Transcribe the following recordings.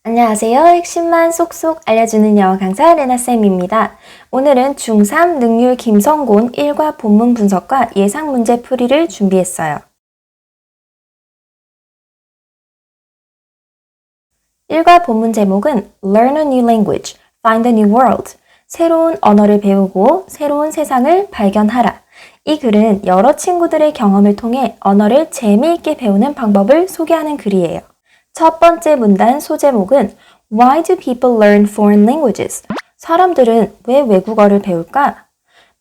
안녕하세요. 핵심만 쏙쏙 알려주는 영어 강사 레나쌤입니다. 오늘은 중3 능률 김성곤 1과 본문 분석과 예상 문제 풀이를 준비했어요. 1과 본문 제목은 Learn a new language, find a new world. 새로운 언어를 배우고 새로운 세상을 발견하라. 이 글은 여러 친구들의 경험을 통해 언어를 재미있게 배우는 방법을 소개하는 글이에요. 첫 번째 문단 소제목은 Why do people learn foreign languages? 사람들은 왜 외국어를 배울까?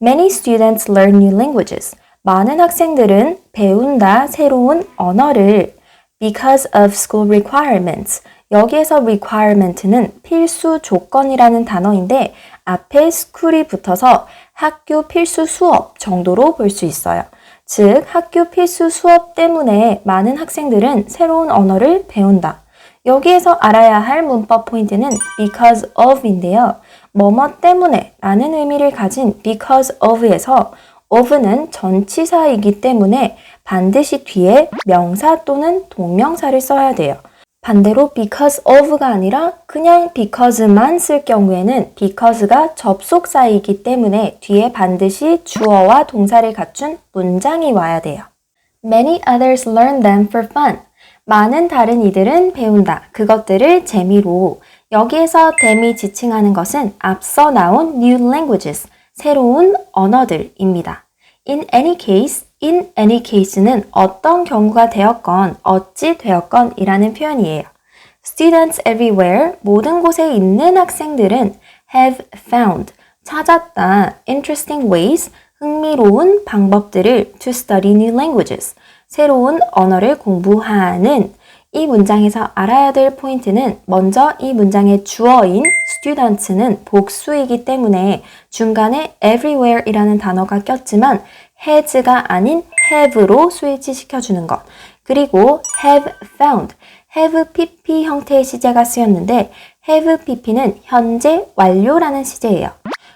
Many students learn new languages. 많은 학생들은 배운다 새로운 언어를 because of school requirements. 여기에서 requirement는 필수 조건이라는 단어인데 앞에 school이 붙어서 학교 필수 수업 정도로 볼 수 있어요. 즉, 학교 필수 수업 때문에 많은 학생들은 새로운 언어를 배운다. 여기에서 알아야 할 문법 포인트는 because of인데요. 뭐뭐 때문에 라는 의미를 가진 because of에서 of는 전치사이기 때문에 반드시 뒤에 명사 또는 동명사를 써야 돼요. 반대로 because of가 아니라 그냥 because만 쓸 경우에는 because가 접속사이기 때문에 뒤에 반드시 주어와 동사를 갖춘 문장이 와야 돼요. Many others learn them for fun. 많은 다른 이들은 배운다. 그것들을 재미로. 여기에서 them이 지칭하는 것은 앞서 나온 new languages, 새로운 언어들입니다. In any case는 어떤 경우가 되었건, 어찌 되었건 이라는 표현이에요. Students everywhere, 모든 곳에 있는 학생들은 have found, 찾았다, interesting ways, 흥미로운 방법들을 to study new languages, 새로운 언어를 공부하는 이 문장에서 알아야 될 포인트는 먼저 이 문장의 주어인 students는 복수이기 때문에 중간에 everywhere이라는 단어가 꼈지만 has가 아닌 have로 스위치 시켜주는 것. 그리고 have found, have pp 형태의 시제가 쓰였는데 have pp는 현재 완료라는 시제예요.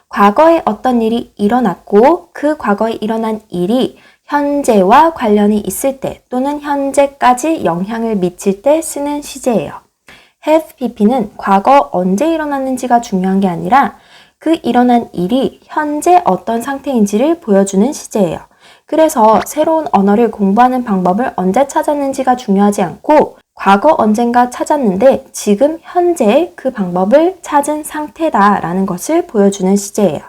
과거에 어떤 일이 일어났고 그 과거에 일어난 일이 현재와 관련이 있을 때 또는 현재까지 영향을 미칠 때 쓰는 시제예요. have pp는 과거 언제 일어났는지가 중요한 게 아니라 그 일어난 일이 현재 어떤 상태인지를 보여주는 시제예요. 그래서 새로운 언어를 공부하는 방법을 언제 찾았는지가 중요하지 않고 과거 언젠가 찾았는데 지금 현재 그 방법을 찾은 상태다라는 것을 보여주는 시제예요.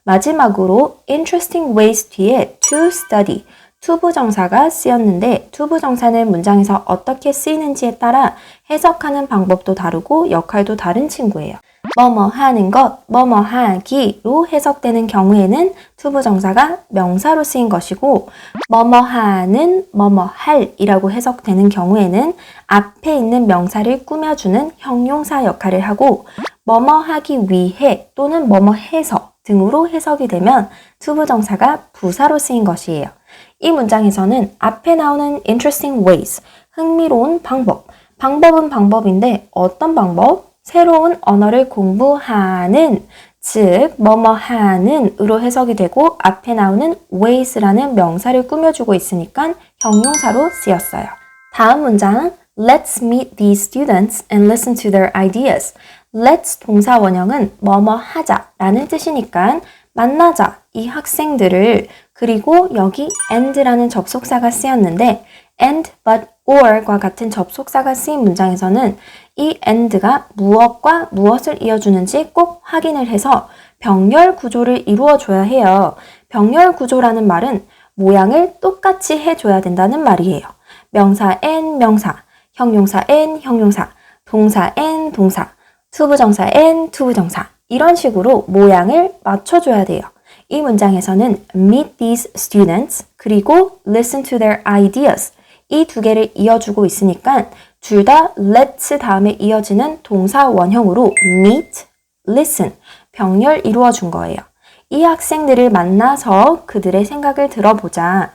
마지막으로 interesting ways 뒤에 to study, 투부정사가 쓰였는데 투부정사는 문장에서 어떻게 쓰이는지에 따라 해석하는 방법도 다르고 역할도 다른 친구예요. 뭐뭐 하는 것, 뭐뭐 하기로 해석되는 경우에는 투부정사가 명사로 쓰인 것이고 뭐뭐 하는, 뭐뭐 할이라고 해석되는 경우에는 앞에 있는 명사를 꾸며주는 형용사 역할을 하고 뭐뭐 하기 위해 또는 뭐뭐 해서 등으로 해석이 되면 투부정사가 부사로 쓰인 것이에요. 이 문장에서는 앞에 나오는 interesting ways, 흥미로운 방법, 방법은 방법인데 어떤 방법? 새로운 언어를 공부하는, 즉 뭐뭐 하는 으로 해석이 되고 앞에 나오는 ways라는 명사를 꾸며주고 있으니까 형용사로 쓰였어요. 다음 문장 Let's meet these students and listen to their ideas. Let's 동사 원형은 뭐뭐 하자 라는 뜻이니까 만나자 이 학생들을 그리고 여기 and라는 접속사가 쓰였는데 and, but, or과 같은 접속사가 쓰인 문장에서는 이 and가 무엇과 무엇을 이어주는지 꼭 확인을 해서 병렬 구조를 이루어줘야 해요. 병렬 구조라는 말은 모양을 똑같이 해줘야 된다는 말이에요. 명사 and 명사, 형용사 and 형용사, 동사 and 동사, 투부정사 and 투부정사 이런 식으로 모양을 맞춰줘야 돼요. 이 문장에서는 meet these students 그리고 listen to their ideas 이 두 개를 이어주고 있으니까 둘 다 let's 다음에 이어지는 동사 원형으로 meet, listen 병렬 이루어 준 거예요. 이 학생들을 만나서 그들의 생각을 들어보자.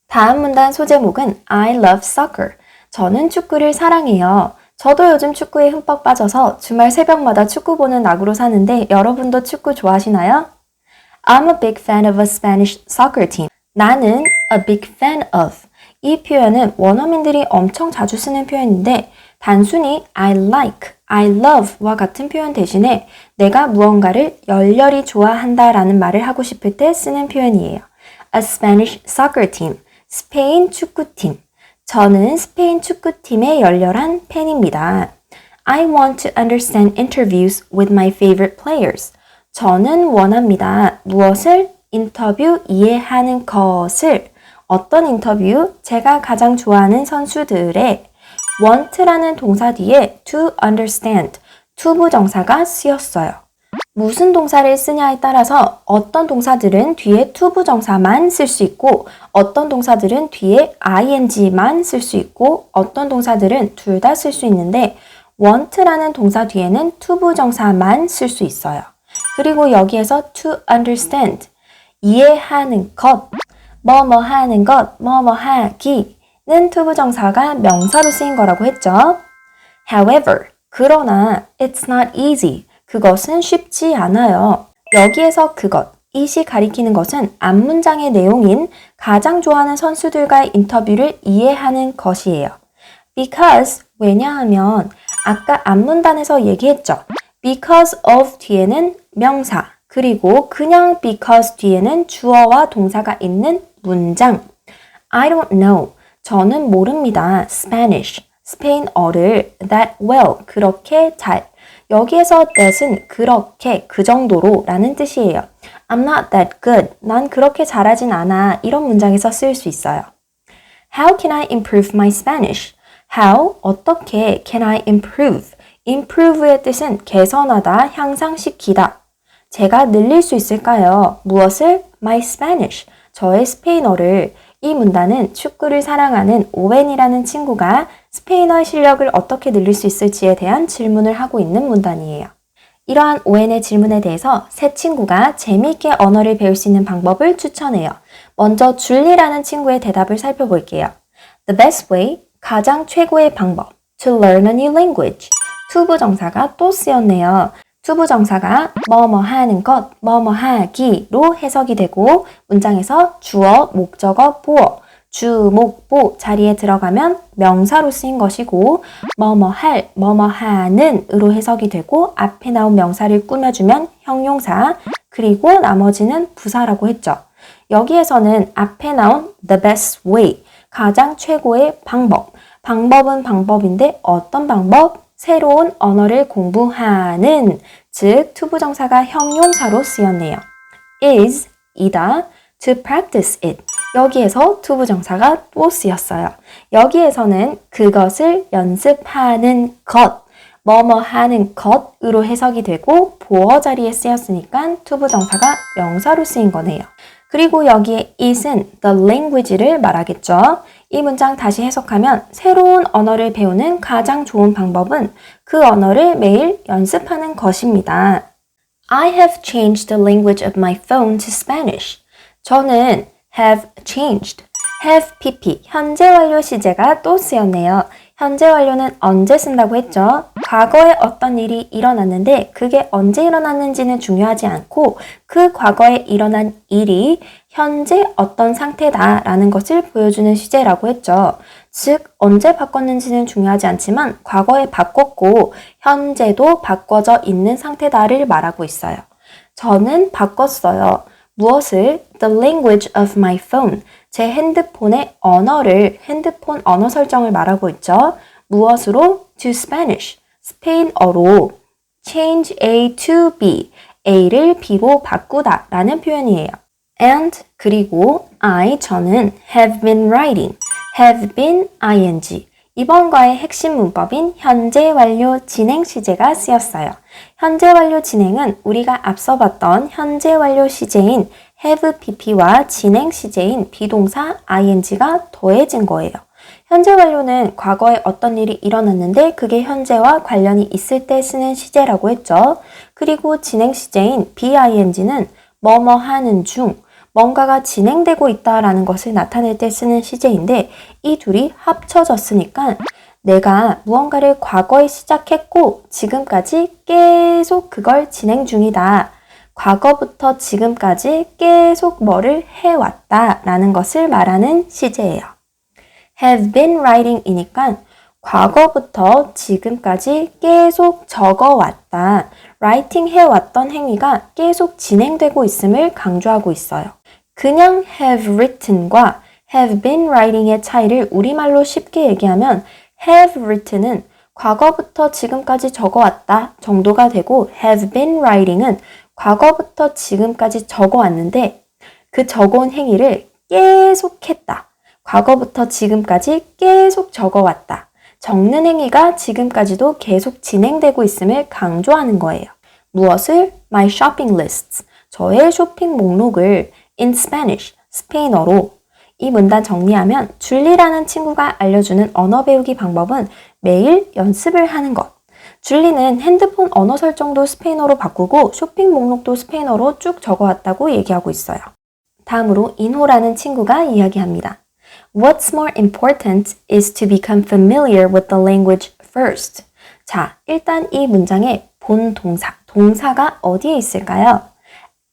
다음 문단 소제목은 I love soccer. 저는 축구를 사랑해요. 저도 요즘 축구에 흠뻑 빠져서 주말 새벽마다 축구 보는 낙으로 사는데 여러분도 축구 좋아하시나요? I'm a big fan of a Spanish soccer team. 나는 a big fan of. 이 표현은 원어민들이 엄청 자주 쓰는 표현인데 단순히 I like, I love와 같은 표현 대신에 내가 무언가를 열렬히 좋아한다 라는 말을 하고 싶을 때 쓰는 표현이에요. A Spanish soccer team, 스페인 축구팀. 저는 스페인 축구팀의 열렬한 팬입니다. I want to understand interviews with my favorite players. 저는 원합니다. 무엇을? 인터뷰 이해하는 것을. 어떤 인터뷰? 제가 가장 좋아하는 선수들의 want라는 동사 뒤에 to understand, 투부정사가 쓰였어요. 무슨 동사를 쓰냐에 따라서 어떤 동사들은 뒤에 투부정사만 쓸 수 있고 어떤 동사들은 뒤에 ing만 쓸 수 있고 어떤 동사들은 둘 다 쓸 수 있는데 want라는 동사 뒤에는 투부정사만 쓸 수 있어요. 그리고 여기에서 to understand, 이해하는 것, 뭐뭐 하는 것, 뭐뭐 하기는 투부정사가 명사로 쓰인 거라고 했죠. However, 그러나 it's not easy. 그것은 쉽지 않아요. 여기에서 그것, it이 가리키는 것은 앞문장의 내용인 가장 좋아하는 선수들과의 인터뷰를 이해하는 것이에요. Because, 왜냐하면 아까 앞문단에서 얘기했죠. Because of 뒤에는 명사, 그리고 그냥 because 뒤에는 주어와 동사가 있는 문장. I don't know. 저는 모릅니다. Spanish. 스페인어를 that well. 그렇게 잘. 여기에서 that은 그렇게, 그 정도로 라는 뜻이에요. I'm not that good. 난 그렇게 잘하진 않아. 이런 문장에서 쓰일 수 있어요. How can I improve my Spanish? How? 어떻게 can I improve? improve의 뜻은 개선하다, 향상시키다. 제가 늘릴 수 있을까요? 무엇을? My Spanish. 저의 스페인어를. 이 문단은 축구를 사랑하는 오웬이라는 친구가 스페인어의 실력을 어떻게 늘릴 수 있을지에 대한 질문을 하고 있는 문단이에요. 이러한 오웬의 질문에 대해서 세 친구가 재미있게 언어를 배울 수 있는 방법을 추천해요. 먼저 줄리라는 친구의 대답을 살펴볼게요. The best way, 가장 최고의 방법. To learn a new language. 투부정사가 또 쓰였네요. 투부정사가 뭐뭐 하는 것, 뭐뭐 하기로 해석이 되고 문장에서 주어, 목적어, 보어, 주, 목, 보 자리에 들어가면 명사로 쓰인 것이고 뭐뭐 할, 뭐뭐 하는 으로 해석이 되고 앞에 나온 명사를 꾸며주면 형용사, 그리고 나머지는 부사라고 했죠. 여기에서는 앞에 나온 the best way, 가장 최고의 방법. 방법은 방법인데 어떤 방법? 새로운 언어를 공부하는, 즉 투부정사가 형용사로 쓰였네요. is, 이다, to practice it. 여기에서 투부정사가 또 쓰였어요. 여기에서는 그것을 연습하는 것, 뭐뭐 하는 것으로 해석이 되고 보어 자리에 쓰였으니까 투부정사가 명사로 쓰인 거네요. 그리고 여기에 it은 the language를 말하겠죠. 이 문장 다시 해석하면 새로운 언어를 배우는 가장 좋은 방법은 그 언어를 매일 연습하는 것입니다. I have changed the language of my phone to Spanish. 저는 have changed, have pp, 현재 완료 시제가 또 쓰였네요. 현재 완료는 언제 쓴다고 했죠? 과거에 어떤 일이 일어났는데 그게 언제 일어났는지는 중요하지 않고 그 과거에 일어난 일이 현재 어떤 상태다라는 것을 보여주는 시제라고 했죠. 즉, 언제 바꿨는지는 중요하지 않지만 과거에 바꿨고 현재도 바꿔져 있는 상태다를 말하고 있어요. 저는 바꿨어요. 무엇을? The language of my phone. 제 핸드폰의 언어를, 핸드폰 언어 설정을 말하고 있죠. 무엇으로? To Spanish. 스페인어로. Change A to B. A를 B로 바꾸다 라는 표현이에요. And 그리고 저는 have been writing. have been ing. 이번과의 핵심 문법인 현재 완료 진행 시제가 쓰였어요. 현재 완료 진행은 우리가 앞서 봤던 현재 완료 시제인 have pp와 진행 시제인 비동사 ing가 더해진 거예요. 현재 완료는 과거에 어떤 일이 일어났는데 그게 현재와 관련이 있을 때 쓰는 시제라고 했죠. 그리고 진행 시제인 bing는 뭐뭐 하는 중, 뭔가가 진행되고 있다라는 것을 나타낼 때 쓰는 시제인데 이 둘이 합쳐졌으니까 내가 무언가를 과거에 시작했고 지금까지 계속 그걸 진행 중이다. 과거부터 지금까지 계속 뭐를 해왔다 라는 것을 말하는 시제예요. have been writing 이니까 과거부터 지금까지 계속 적어왔다. writing 해왔던 행위가 계속 진행되고 있음을 강조하고 있어요. 그냥 have written과 have been writing의 차이를 우리말로 쉽게 얘기하면 have written은 과거부터 지금까지 적어왔다 정도가 되고 have been writing은 과거부터 지금까지 적어왔는데 그 적어온 행위를 계속했다. 과거부터 지금까지 계속 적어왔다. 적는 행위가 지금까지도 계속 진행되고 있음을 강조하는 거예요. 무엇을? My shopping lists. 저의 쇼핑 목록을 in Spanish, 스페인어로. 이 문단 정리하면 줄리라는 친구가 알려주는 언어 배우기 방법은 매일 연습을 하는 것. 줄리는 핸드폰 언어 설정도 스페인어로 바꾸고 쇼핑 목록도 스페인어로 쭉 적어왔다고 얘기하고 있어요. 다음으로 인호라는 친구가 이야기합니다. What's more important is to become familiar with the language first. 자, 일단 이 문장의 본 동사, 동사가 어디에 있을까요?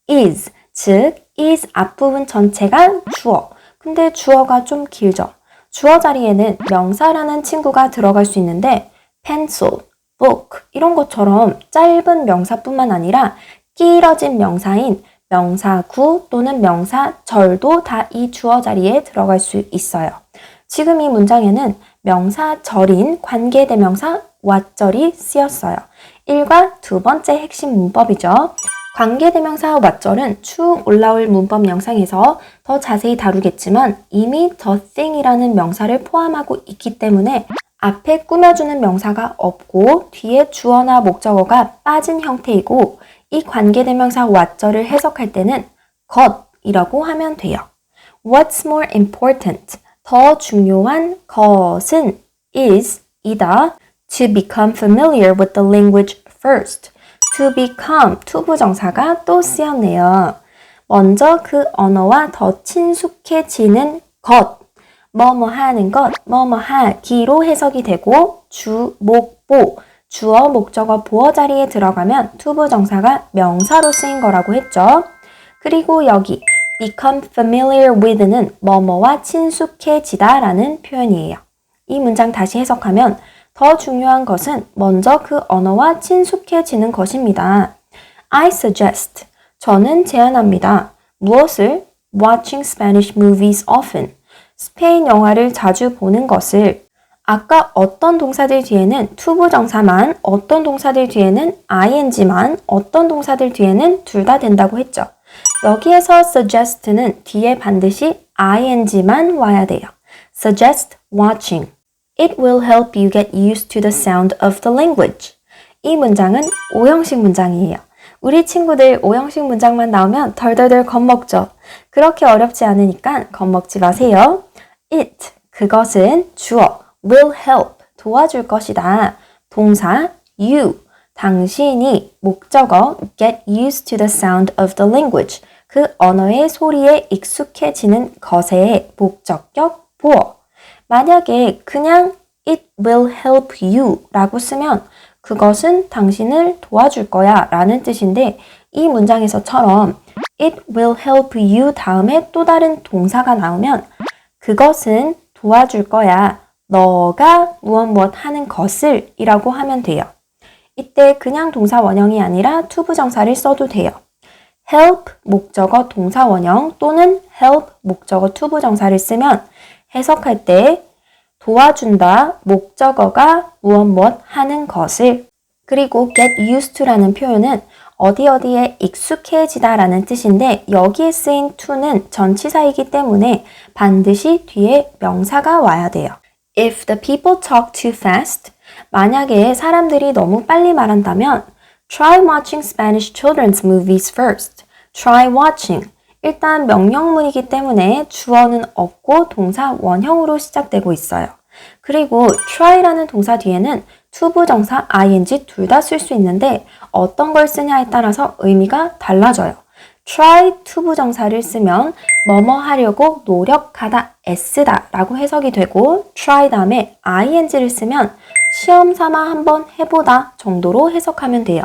is, 즉 is 앞부분 전체가 주어. 근데 주어가 좀 길죠. 주어 자리에는 명사라는 친구가 들어갈 수 있는데 pencil, book 이런 것처럼 짧은 명사뿐만 아니라 길어진 명사인 명사구 또는 명사절도 다 이 주어 자리에 들어갈 수 있어요. 지금 이 문장에는 명사절인 관계대명사 what절이 쓰였어요. 1과 두 번째 핵심 문법이죠. 관계대명사 what절은 추후 올라올 문법 영상에서 더 자세히 다루겠지만 이미 the thing이라는 명사를 포함하고 있기 때문에 앞에 꾸며주는 명사가 없고 뒤에 주어나 목적어가 빠진 형태이고 이 관계대명사 what절을 해석할 때는 것이라고 하면 돼요. What's more important? 더 중요한 것은 is 이다. To become familiar with the language first. To become, 투부정사가 또 쓰였네요. 먼저 그 언어와 더 친숙해지는 것. 뭐뭐 하는 것, 뭐뭐 하기로 해석이 되고 주, 목, 보. 주어, 목적어, 보어 자리에 들어가면 투부정사가 명사로 쓰인 거라고 했죠. 그리고 여기 become familiar with는 뭐뭐와 친숙해지다 라는 표현이에요. 이 문장 다시 해석하면 더 중요한 것은 먼저 그 언어와 친숙해지는 것입니다. I suggest, 저는 제안합니다. 무엇을? Watching Spanish movies often, 스페인 영화를 자주 보는 것을. 아까 어떤 동사들 뒤에는 투부정사만, 어떤 동사들 뒤에는 ing만, 어떤 동사들 뒤에는 둘 다 된다고 했죠. 여기에서 suggest는 뒤에 반드시 ing만 와야 돼요. Suggest watching. It will help you get used to the sound of the language. 이 문장은 오형식 문장이에요. 우리 친구들 오형식 문장만 나오면 덜덜덜 겁먹죠. 그렇게 어렵지 않으니까 겁먹지 마세요. It, 그것은 주어. will help, 도와줄 것이다. 동사, you, 당신이, 목적어, get used to the sound of the language, 그 언어의 소리에 익숙해지는 것의 목적격, 보어. 만약에 그냥 it will help you 라고 쓰면 그것은 당신을 도와줄 거야 라는 뜻인데 이 문장에서처럼 it will help you 다음에 또 다른 동사가 나오면 그것은 도와줄 거야. 너가 무엇 하는 것을 이라고 하면 돼요. 이때 그냥 동사 원형이 아니라 투부정사를 써도 돼요. help 목적어 동사 원형 또는 help 목적어 투부정사를 쓰면 해석할 때 도와준다 목적어가 무엇 하는 것을. 그리고 get used to라는 표현은 어디에 익숙해지다 라는 뜻인데 여기에 쓰인 to는 전치사이기 때문에 반드시 뒤에 명사가 와야 돼요. If the people talk too fast, 만약에 사람들이 너무 빨리 말한다면 try watching Spanish children's movies first. try watching. 일단 명령문이기 때문에 주어는 없고 동사 원형으로 시작되고 있어요. 그리고 try라는 동사 뒤에는 투부정사 ing 둘 다 쓸 수 있는데 어떤 걸 쓰냐에 따라서 의미가 달라져요. try 투부정사를 쓰면 뭐뭐 하려고 노력하다, 애쓰다 라고 해석이 되고 try 다음에 ing를 쓰면 시험 삼아 한번 해보다 정도로 해석하면 돼요.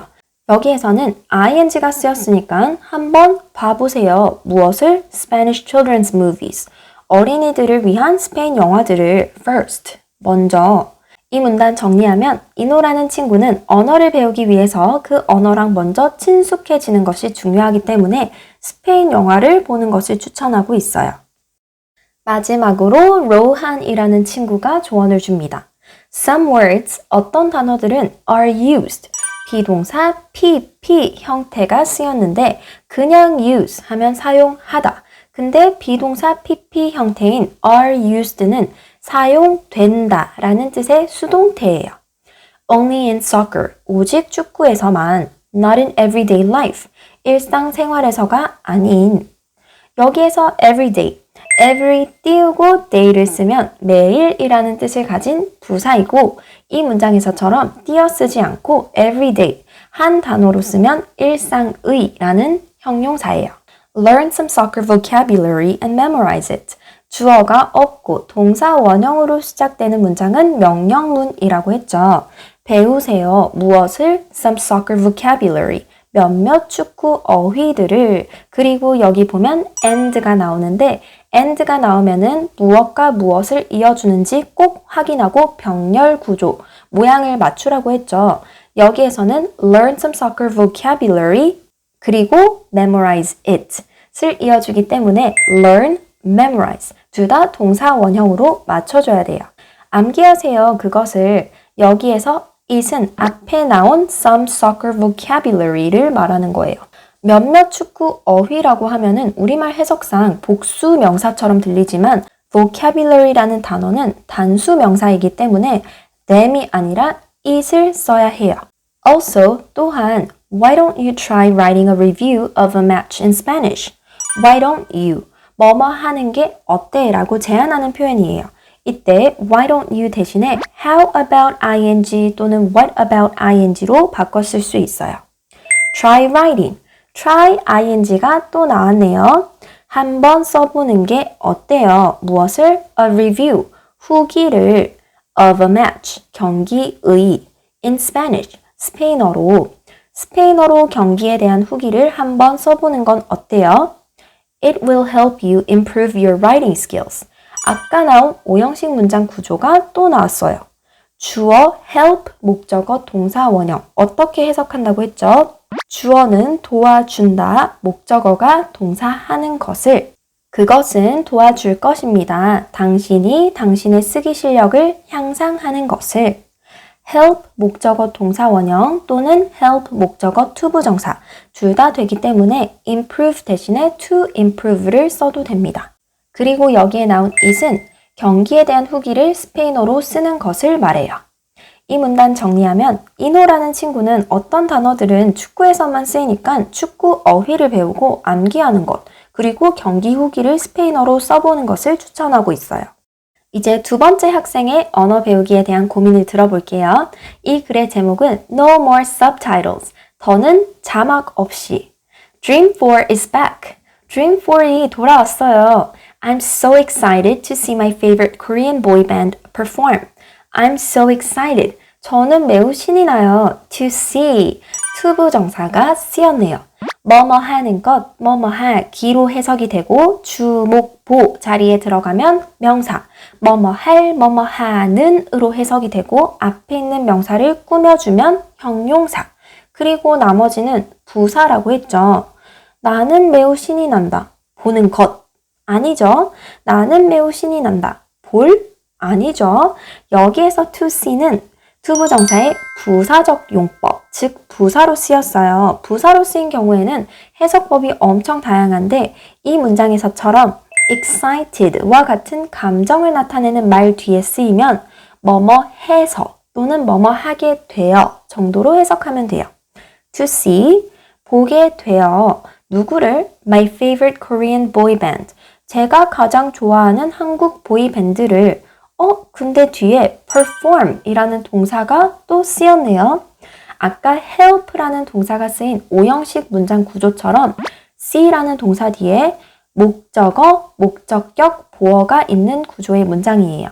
여기에서는 ing가 쓰였으니까 한번 봐보세요. 무엇을? Spanish children's movies. 어린이들을 위한 스페인 영화들을 first, 먼저. 이 문단 정리하면 이노라는 친구는 언어를 배우기 위해서 그 언어랑 먼저 친숙해지는 것이 중요하기 때문에 스페인 영화를 보는 것을 추천하고 있어요. 마지막으로 로한이라는 친구가 조언을 줍니다. Some words, 어떤 단어들은 are used, 비동사 PP 형태가 쓰였는데 그냥 use 하면 사용하다. 근데 비동사 PP 형태인 are used는 사용된다 라는 뜻의 수동태예요. Only in soccer, 오직 축구에서만, not in everyday life, 일상생활에서가 아닌. 여기에서 everyday, every 띄우고 day를 쓰면 매일이라는 뜻을 가진 부사이고 이 문장에서처럼 띄어 쓰지 않고 everyday, 한 단어로 쓰면 일상의라는 형용사예요. Learn some soccer vocabulary and memorize it. 주어가 없고 동사 원형으로 시작되는 문장은 명령문이라고 했죠. 배우세요. 무엇을? Some soccer vocabulary. 몇몇 축구 어휘들을. 그리고 여기 보면 and가 나오는데 and가 나오면은 무엇과 무엇을 이어주는지 꼭 확인하고 병렬 구조, 모양을 맞추라고 했죠. 여기에서는 learn some soccer vocabulary 그리고 memorize it을 이어주기 때문에 learn, memorize 둘 다 동사 원형으로 맞춰줘야 돼요. 암기하세요. 그것을 여기에서 it은 앞에 나온 some soccer vocabulary를 말하는 거예요. 몇몇 축구 어휘라고 하면은 우리말 해석상 복수 명사처럼 들리지만 vocabulary라는 단어는 단수 명사이기 때문에 them이 아니라 it을 써야 해요. Also, 또한 why don't you try writing a review of a match in Spanish? Why don't you? 뭐뭐 하는 게 어때? 라고 제안하는 표현이에요. 이때 why don't you 대신에 how about ing 또는 what about ing로 바꿔 쓸 수 있어요. Try writing. try ing가 또 나왔네요. 한번 써보는 게 어때요? 무엇을? A review. 후기를 of a match. 경기의 in Spanish. 스페인어로 경기에 대한 후기를 한번 써보는 건 어때요? It will help you improve your writing skills. 아까 나온 5형식 문장 구조가 또 나왔어요. 주어, help, 목적어, 동사, 원형. 어떻게 해석한다고 했죠? 주어는 도와준다, 목적어가 동사 하는 것을. 그것은 도와줄 것입니다. 당신이 당신의 쓰기 실력을 향상하는 것을. help 목적어 동사 원형 또는 help 목적어 투부정사 둘 다 되기 때문에 improve 대신에 to improve를 써도 됩니다. 그리고 여기에 나온 it은 경기에 대한 후기를 스페인어로 쓰는 것을 말해요. 이 문단 정리하면 이노라는 친구는 어떤 단어들은 축구에서만 쓰이니까 축구 어휘를 배우고 암기하는 것 그리고 경기 후기를 스페인어로 써보는 것을 추천하고 있어요. 이제 두 번째 학생의 언어 배우기에 대한 고민을 들어볼게요. 이 글의 제목은 No More Subtitles. 더는 자막 없이. Dream 4 is back. Dream 4이 돌아왔어요. I'm so excited to see my favorite Korean boy band perform. I'm so excited. 저는 매우 신이 나요. To see. 투부정사가 쓰였네요. 뭐뭐 하는 것, 뭐뭐 기로 해석이 되고 주목, 보 자리에 들어가면 명사, 뭐뭐 할, 뭐뭐 하는 으로 해석이 되고 앞에 있는 명사를 꾸며주면 형용사, 그리고 나머지는 부사라고 했죠. 나는 매우 신이 난다. 보는 것. 아니죠. 나는 매우 신이 난다. 볼? 아니죠. 여기에서 to see는 투부정사의 부사적 용법, 즉 부사로 쓰였어요. 부사로 쓰인 경우에는 해석법이 엄청 다양한데 이 문장에서처럼 excited와 같은 감정을 나타내는 말 뒤에 쓰이면 뭐뭐 해서 또는 뭐뭐 하게 되어 정도로 해석하면 돼요. To see, 보게 되어 누구를? My favorite Korean boy band. 제가 가장 좋아하는 한국 보이 밴드를 근데 뒤에 perform 이라는 동사가 또 쓰였네요. 아까 help라는 동사가 쓰인 5형식 문장 구조처럼 see라는 동사 뒤에 목적어, 목적격, 보어가 있는 구조의 문장이에요.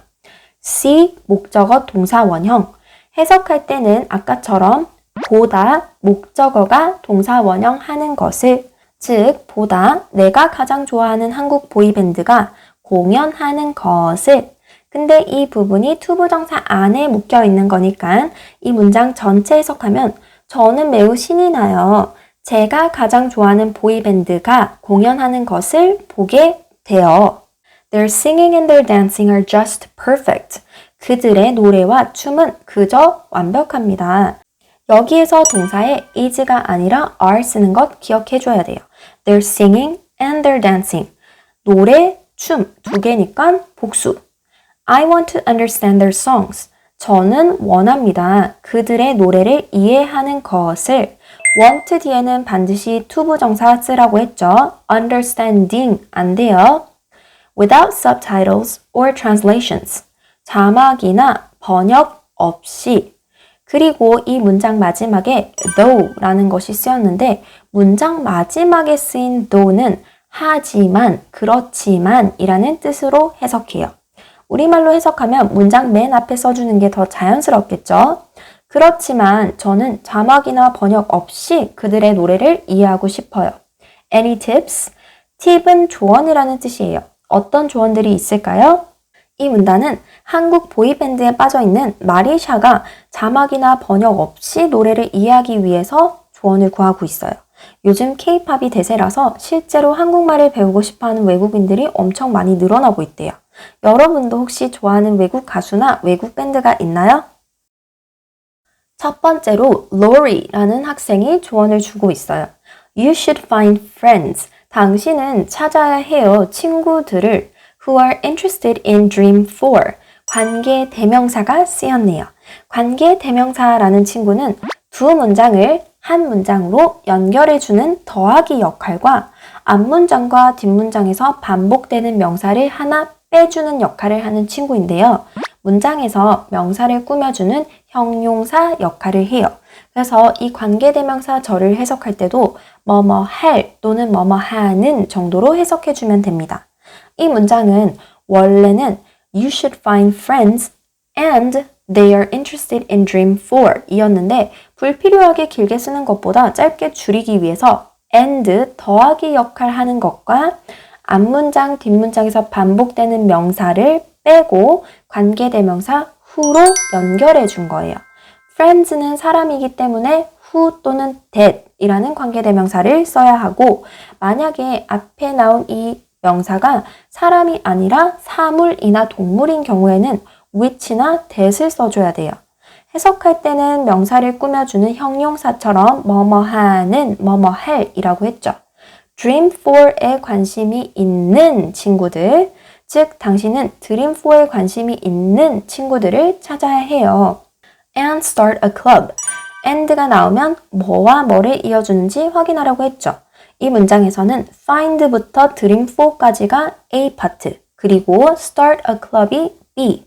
see, 목적어, 동사 원형. 해석할 때는 아까처럼 보다, 목적어가 동사 원형 하는 것을, 즉 보다 내가 가장 좋아하는 한국 보이밴드가 공연하는 것을, 근데 이 부분이 투부정사 안에 묶여 있는 거니까 이 문장 전체 해석하면 저는 매우 신이 나요. 제가 가장 좋아하는 보이밴드가 공연하는 것을 보게 돼요. Their singing and their dancing are just perfect. 그들의 노래와 춤은 그저 완벽합니다. 여기에서 동사에 is가 아니라 are 쓰는 것 기억해줘야 돼요. They're singing and they're dancing. 노래, 춤 두 개니까 복수. I want to understand their songs. 저는 원합니다. 그들의 노래를 이해하는 것을. want 뒤에는 반드시 투부정사 쓰라고 했죠. understanding 안 돼요. Without subtitles or translations. 자막이나 번역 없이. 그리고 이 문장 마지막에 though라는 것이 쓰였는데 문장 마지막에 쓰인 though는 하지만, 그렇지만 이라는 뜻으로 해석해요. 우리말로 해석하면 문장 맨 앞에 써주는 게 더 자연스럽겠죠? 그렇지만 저는 자막이나 번역 없이 그들의 노래를 이해하고 싶어요. Any tips? 팁은 조언이라는 뜻이에요. 어떤 조언들이 있을까요? 이 문단은 한국 보이밴드에 빠져있는 마리샤가 자막이나 번역 없이 노래를 이해하기 위해서 조언을 구하고 있어요. 요즘 K-팝이 대세라서 실제로 한국말을 배우고 싶어하는 외국인들이 엄청 많이 늘어나고 있대요. 여러분도 혹시 좋아하는 외국 가수나 외국 밴드가 있나요? 첫 번째로 Lori라는 학생이 조언을 주고 있어요. You should find friends. 당신은 찾아야 해요. 친구들을 who are interested in dream 4. 관계 대명사가 쓰였네요. 관계 대명사라는 친구는 두 문장을 한 문장으로 연결해주는 더하기 역할과 앞문장과 뒷문장에서 반복되는 명사를 하나 빼주는 역할을 하는 친구인데요. 문장에서 명사를 꾸며주는 형용사 역할을 해요. 그래서 이 관계대명사 절을 해석할 때도 뭐뭐 할 또는 뭐뭐 하는 정도로 해석해주면 됩니다. 이 문장은 원래는 You should find friends and they are interested in dream 4 이었는데 불필요하게 길게 쓰는 것보다 짧게 줄이기 위해서 and 더하기 역할 하는 것과 앞문장, 뒷문장에서 반복되는 명사를 빼고 관계대명사 who로 연결해 준 거예요. friends는 사람이기 때문에 who 또는 that 이라는 관계대명사를 써야 하고 만약에 앞에 나온 이 명사가 사람이 아니라 사물이나 동물인 경우에는 which나 that을 써줘야 돼요. 해석할 때는 명사를 꾸며주는 형용사처럼 뭐뭐 하는, 뭐뭐 할 이라고 했죠. Dream 4에 관심이 있는 친구들, 즉 당신은 Dream 4에 관심이 있는 친구들을 찾아야 해요. And start a club. and가 나오면 뭐와 뭐를 이어주는지 확인하라고 했죠. 이 문장에서는 find부터 Dream 4까지가 A 파트, 그리고 start a club이 B.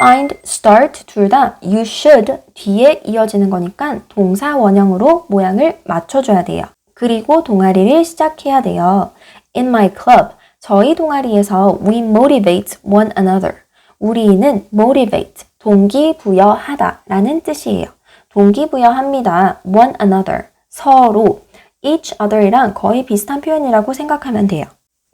find, start 둘 다 you should 뒤에 이어지는 거니까 동사 원형으로 모양을 맞춰줘야 돼요. 그리고 동아리를 시작해야 돼요. In my club, 저희 동아리에서 we motivate one another. 우리는 motivate, 동기부여하다 라는 뜻이에요. 동기부여합니다. one another, 서로. each other이랑 거의 비슷한 표현이라고 생각하면 돼요.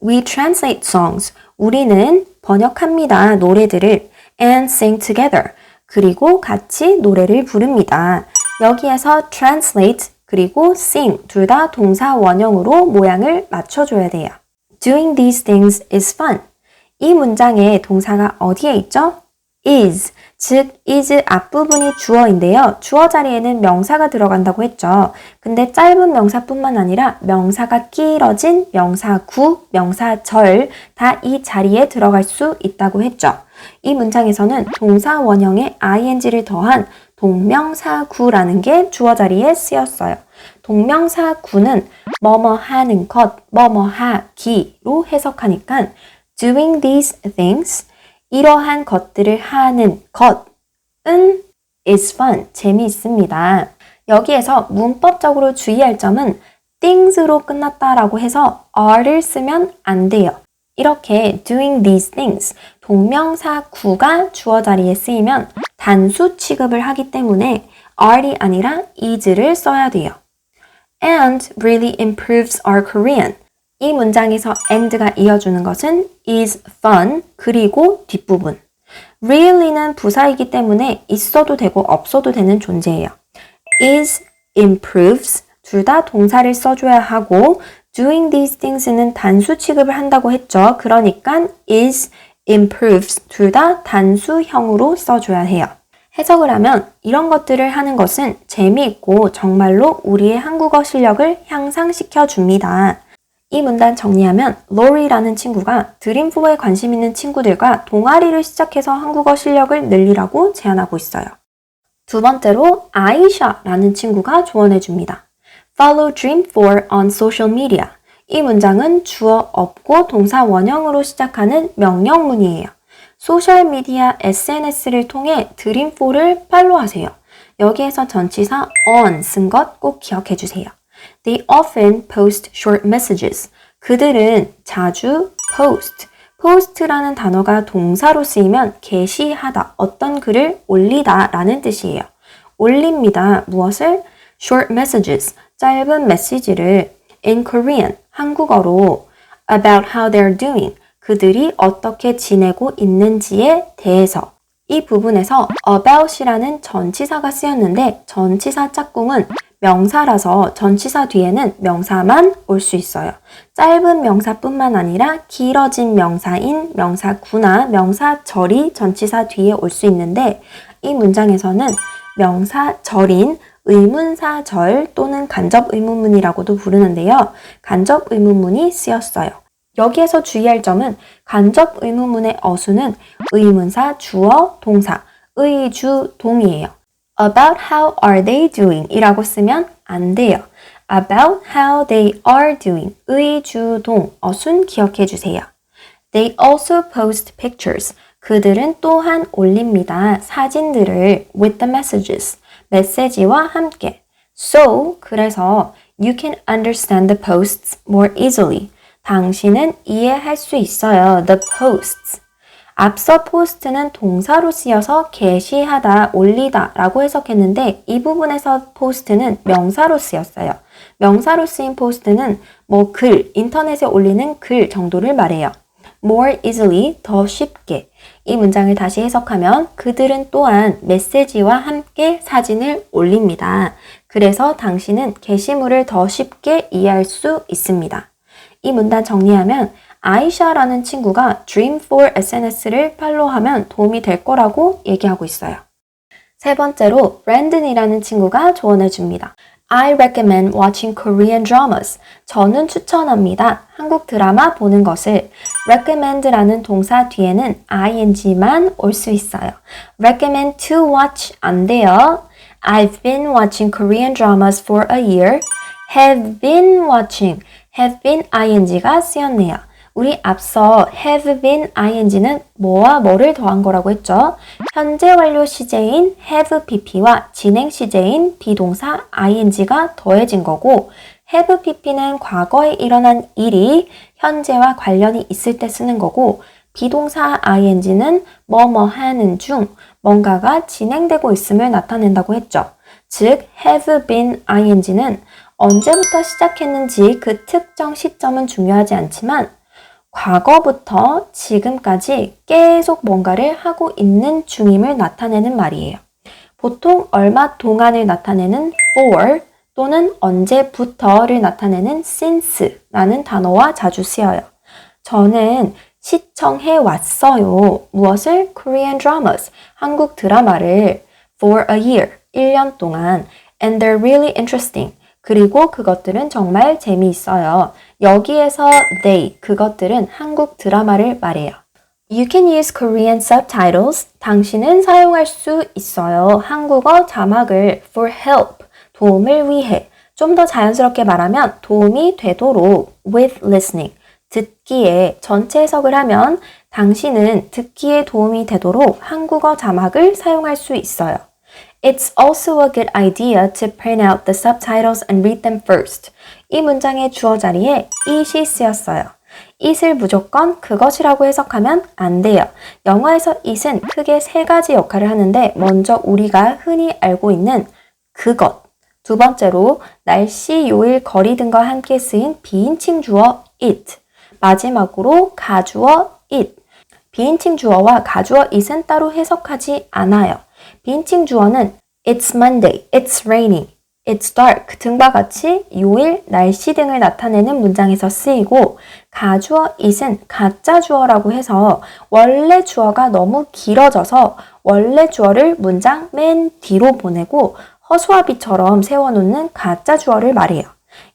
We translate songs. 우리는 번역합니다. 노래들을 and sing together. 그리고 같이 노래를 부릅니다. 여기에서 translate 그리고 sing 둘 다 동사 원형으로 모양을 맞춰줘야 돼요. Doing these things is fun. 이 문장의 동사가 어디에 있죠? is, 즉 is 앞부분이 주어인데요. 주어 자리에는 명사가 들어간다고 했죠. 근데 짧은 명사뿐만 아니라 명사가 끼러진 명사구, 명사절 다 이 자리에 들어갈 수 있다고 했죠. 이 문장에서는 동사 원형에 ing를 더한 동명사구라는 게 주어 자리에 쓰였어요. 동명사구는 뭐뭐 하는 것, 뭐뭐 하기로 해석하니까 doing these things, 이러한 것들을 하는 것은 is fun, 재미있습니다. 여기에서 문법적으로 주의할 점은 things로 끝났다라고 해서 are를 쓰면 안 돼요. 이렇게 doing these things, 동명사구가 주어 자리에 쓰이면 단수 취급을 하기 때문에 are이 아니라 is를 써야 돼요. And really improves our Korean. 이 문장에서 and가 이어주는 것은 is fun, 그리고 뒷부분. really는 부사이기 때문에 있어도 되고 없어도 되는 존재예요. is, improves 둘 다 동사를 써줘야 하고 doing these things는 단수 취급을 한다고 했죠. 그러니까 is, improves 둘 다 단수형으로 써줘야 해요. 해석을 하면 이런 것들을 하는 것은 재미있고 정말로 우리의 한국어 실력을 향상시켜 줍니다. 이 문단 정리하면 로리라는 친구가 드림4에 관심 있는 친구들과 동아리를 시작해서 한국어 실력을 늘리라고 제안하고 있어요. 두 번째로 아이샤라는 친구가 조언해 줍니다. Follow Dream4 on social media. 이 문장은 주어 없고 동사 원형으로 시작하는 명령문이에요. 소셜미디어 SNS를 통해 드림4를 팔로우하세요. 여기에서 전치사 on 쓴 것 꼭 기억해 주세요. They often post short messages. 그들은 자주 post. post라는 단어가 동사로 쓰이면 게시하다, 어떤 글을 올리다 라는 뜻이에요. 올립니다. 무엇을? short messages. 짧은 메시지를 in Korean, 한국어로 about how they're doing. 그들이 어떻게 지내고 있는지에 대해서. 이 부분에서 about이라는 전치사가 쓰였는데 전치사 짝꿍은 명사라서 전치사 뒤에는 명사만 올 수 있어요. 짧은 명사뿐만 아니라 길어진 명사인 명사구나, 명사절이 전치사 뒤에 올 수 있는데 이 문장에서는 명사절인 의문사절 또는 간접의문문이라고도 부르는데요. 간접의문문이 쓰였어요. 여기에서 주의할 점은 간접의문문의 어수는 의문사, 주어, 동사, 의주, 동이에요. About how are they doing? 이라고 쓰면 안 돼요. About how they are doing. 의주, 동, 어순 기억해 주세요. They also post pictures. 그들은 또한 올립니다. 사진들을 with the messages. 메시지와 함께. So, 그래서 you can understand the posts more easily. 당신은 이해할 수 있어요. The posts. 앞서 post는 동사로 쓰여서 게시하다, 올리다 라고 해석했는데 이 부분에서 post는 명사로 쓰였어요. 명사로 쓰인 post는 글, 인터넷에 올리는 글 정도를 말해요. more easily, 더 쉽게. 이 문장을 다시 해석하면 그들은 또한 메시지와 함께 사진을 올립니다. 그래서 당신은 게시물을 더 쉽게 이해할 수 있습니다. 이 문단 정리하면 아이샤라는 친구가 Dream4 SNS를 팔로우하면 도움이 될 거라고 얘기하고 있어요. 세 번째로 브랜든이라는 친구가 조언해 줍니다. I recommend watching Korean dramas. 저는 추천합니다. 한국 드라마 보는 것을. recommend라는 동사 뒤에는 ing만 올 수 있어요. recommend to watch 안 돼요. I've been watching Korean dramas for a year. have been watching. have been ing가 쓰였네요. 우리 앞서 have been ing는 뭐와 뭐를 더한 거라고 했죠? 현재 완료 시제인 have pp와 진행 시제인 비동사 ing가 더해진 거고 have pp는 과거에 일어난 일이 현재와 관련이 있을 때 쓰는 거고 비동사 ing는 뭐뭐 하는 중 뭔가가 진행되고 있음을 나타낸다고 했죠. 즉 have been ing는 언제부터 시작했는지 그 특정 시점은 중요하지 않지만 과거부터 지금까지 계속 뭔가를 하고 있는 중임을 나타내는 말이에요. 보통 얼마 동안을 나타내는 for 또는 언제부터를 나타내는 since라는 단어와 자주 쓰여요. 저는 시청해 왔어요. 무엇을? Korean dramas, 한국 드라마를 for a year, 1년 동안 and they're really interesting. 그리고 그것들은 정말 재미있어요. 여기에서 they, 그것들은 한국 드라마를 말해요. You can use Korean subtitles. 당신은 사용할 수 있어요. 한국어 자막을 for help, 도움을 위해. 좀 더 자연스럽게 말하면 도움이 되도록 with listening, 듣기에 전체 해석을 하면 당신은 듣기에 도움이 되도록 한국어 자막을 사용할 수 있어요. It's also a good idea to print out the subtitles and read them first. 이 문장의 주어 자리에 it이 쓰였어요. it을 무조건 그것이라고 해석하면 안 돼요. 영어에서 it은 크게 세 가지 역할을 하는데 먼저 우리가 흔히 알고 있는 그것. 두 번째로 날씨, 요일, 거리 등과 함께 쓰인 비인칭 주어 it. 마지막으로 가주어 it. 비인칭 주어와 가주어 it은 따로 해석하지 않아요. 비인칭 주어는 It's Monday, It's raining, It's dark 등과 같이 요일, 날씨 등을 나타내는 문장에서 쓰이고 가주어 it은 가짜 주어라고 해서 원래 주어가 너무 길어져서 원래 주어를 문장 맨 뒤로 보내고 허수아비처럼 세워놓는 가짜 주어를 말해요.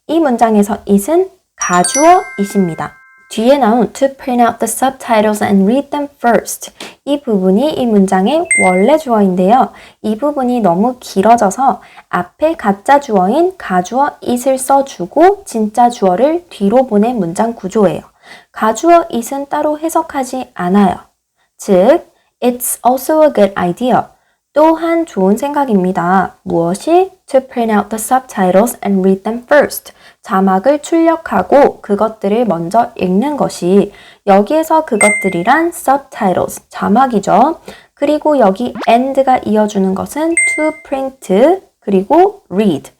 이 문장에서 it은 가주어 it입니다. 뒤에 나온 to print out the subtitles and read them first. 이 부분이 이 문장의 원래 주어인데요. 이 부분이 너무 길어져서 앞에 가짜 주어인 가주어 it을 써주고 진짜 주어를 뒤로 보낸 문장 구조예요. 가주어 it은 따로 해석하지 않아요. 즉, it's also a good idea. 또한 좋은 생각입니다. 무엇이? To print out the subtitles and read them first. 자막을 출력하고 그것들을 먼저 읽는 것이 여기에서 그것들이란 subtitles, 자막이죠. 그리고 여기 and가 이어주는 것은 to print 그리고 read.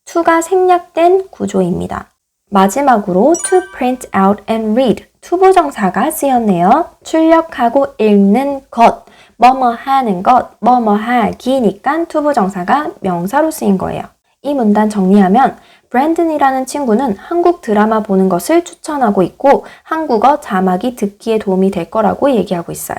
to가 생략된 구조입니다. 마지막으로 to print out and read. 투부정사가 쓰였네요. 출력하고 읽는 것. 뭐뭐 하는 것, 뭐뭐 하기니까 투부정사가 명사로 쓰인 거예요. 이 문단 정리하면 브랜든이라는 친구는 한국 드라마 보는 것을 추천하고 있고 한국어 자막이 듣기에 도움이 될 거라고 얘기하고 있어요.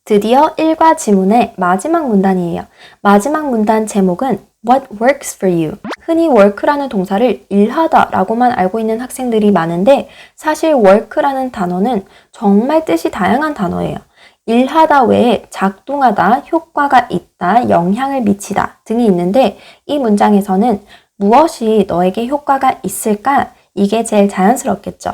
드디어 일과 지문의 마지막 문단이에요. 마지막 문단 제목은 What works for you? 흔히 work라는 동사를 일하다 라고만 알고 있는 학생들이 많은데 사실 work라는 단어는 정말 뜻이 다양한 단어예요. 일하다 외에 작동하다, 효과가 있다, 영향을 미치다 등이 있는데 이 문장에서는 무엇이 너에게 효과가 있을까? 이게 제일 자연스럽겠죠.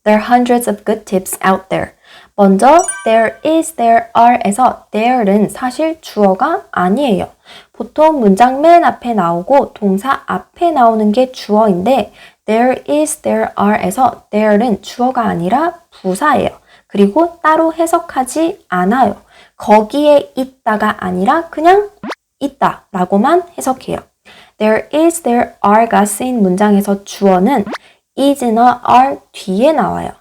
There are hundreds of good tips out there. 먼저 there is, there are에서 there는 사실 주어가 아니에요. 보통 문장 맨 앞에 나오고 동사 앞에 나오는 게 주어인데 there is, there are에서 there는 주어가 아니라 부사예요. 그리고 따로 해석하지 않아요. 거기에 있다가 아니라 그냥 있다 라고만 해석해요. There is, there are가 쓰인 문장에서 주어는 is나 are 뒤에 나와요.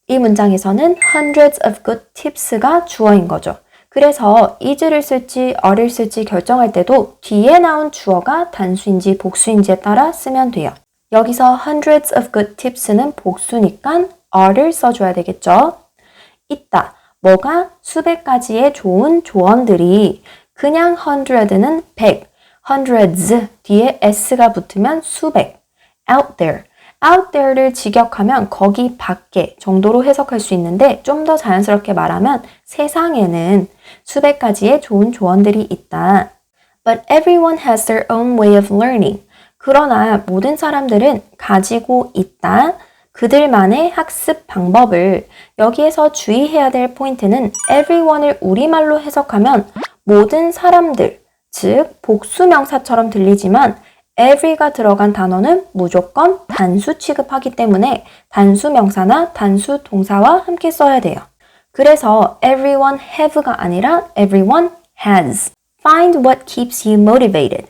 이 문장에서는 hundreds of good tips가 주어인 거죠. 그래서 is를 쓸지 are를 쓸지 결정할 때도 뒤에 나온 주어가 단수인지 복수인지에 따라 쓰면 돼요. 여기서 hundreds of good tips는 복수니까 are를 써줘야 되겠죠. 있다. 뭐가? 수백 가지의 좋은 조언들이 그냥 100는 100, hundreds 뒤에 s가 붙으면 수백, out there. out there를 직역하면 거기 밖에 정도로 해석할 수 있는데 좀 더 자연스럽게 말하면 세상에는 수백 가지의 좋은 조언들이 있다. But everyone has their own way of learning. 그러나 모든 사람들은 가지고 있다. 그들만의 학습 방법을 여기에서 주의해야 될 포인트는 everyone을 우리말로 해석하면 모든 사람들, 즉 복수명사처럼 들리지만 every가 들어간 단어는 무조건 단수 취급하기 때문에 단수명사나 단수 동사와 함께 써야 돼요. 그래서 everyone have가 아니라 everyone has. Find what keeps you motivated.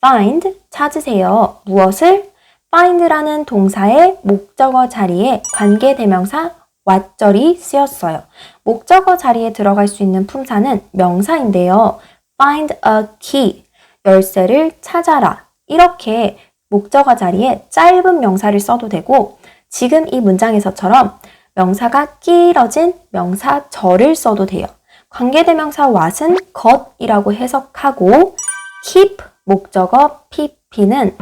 Find, 찾으세요. 무엇을? find라는 동사의 목적어 자리에 관계대명사 what절이 쓰였어요. 목적어 자리에 들어갈 수 있는 품사는 명사인데요. find a key, 열쇠를 찾아라. 이렇게 목적어 자리에 짧은 명사를 써도 되고 지금 이 문장에서처럼 명사가 끼러진 명사절을 써도 돼요. 관계대명사 what은 것이라고 해석하고 keep, 목적어 pp는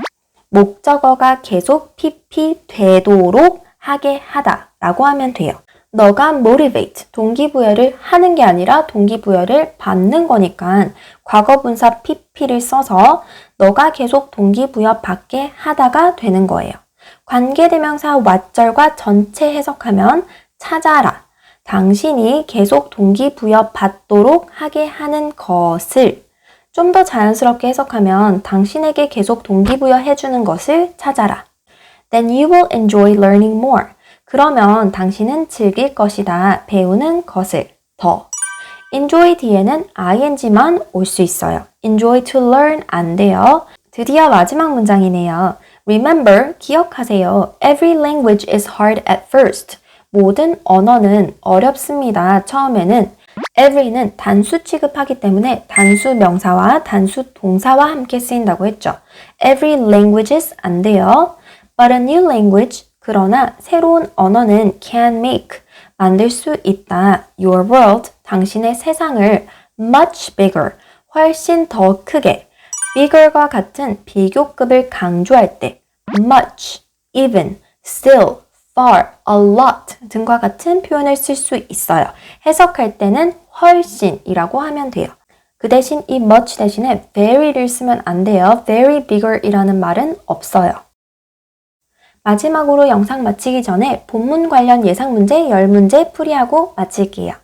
목적어가 계속 pp 되도록 하게 하다 라고 하면 돼요. 너가 motivate, 동기부여를 하는 게 아니라 동기부여를 받는 거니까 과거분사 pp를 써서 너가 계속 동기부여 받게 하다가 되는 거예요. 관계대명사 what절과 전체 해석하면 찾아라. 당신이 계속 동기부여 받도록 하게 하는 것을 좀 더 자연스럽게 해석하면 당신에게 계속 동기부여 해주는 것을 찾아라. Then you will enjoy learning more. 그러면 당신은 즐길 것이다. 배우는 것을 더. enjoy 뒤에는 ing만 올 수 있어요. enjoy to learn 안 돼요. 드디어 마지막 문장이네요. Remember, 기억하세요. Every language is hard at first. 모든 언어는 어렵습니다. 처음에는 every는 단수 취급하기 때문에 단수 명사와 단수 동사와 함께 쓰인다고 했죠. Every languages 안 돼요. But a new language, 그러나 새로운 언어는 can make, 만들 수 있다. Your world, 당신의 세상을 much bigger, 훨씬 더 크게. bigger과 같은 비교급을 강조할 때 much, even, still, far, a lot 등과 같은 표현을 쓸 수 있어요. 해석할 때는 훨씬이라고 하면 돼요. 그 대신 이 much 대신에 very를 쓰면 안 돼요. very bigger이라는 말은 없어요. 마지막으로 영상 마치기 전에 본문 관련 예상 문제 10문제 풀이하고 마칠게요.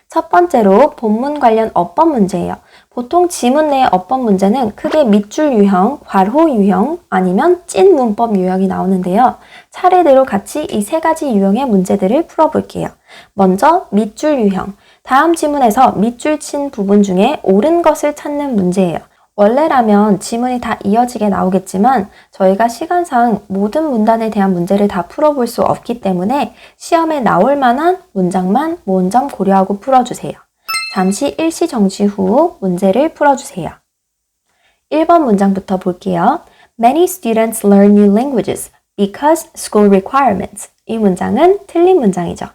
첫 번째로 본문 관련 어법 문제예요. 보통 지문 내의 어법 문제는 크게 밑줄 유형, 괄호 유형, 아니면 찐 문법 유형이 나오는데요. 차례대로 같이 이 세 가지 유형의 문제들을 풀어볼게요. 먼저 밑줄 유형. 다음 지문에서 밑줄 친 부분 중에 옳은 것을 찾는 문제예요. 원래라면 지문이 다 이어지게 나오겠지만 저희가 시간상 모든 문단에 대한 문제를 다 풀어볼 수 없기 때문에 시험에 나올 만한 문장만 모은 점 고려하고 풀어주세요. 잠시 일시 정지 후 문제를 풀어주세요. 1번 문장부터 볼게요. Many students learn new languages because school requirements. 이 문장은 틀린 문장이죠.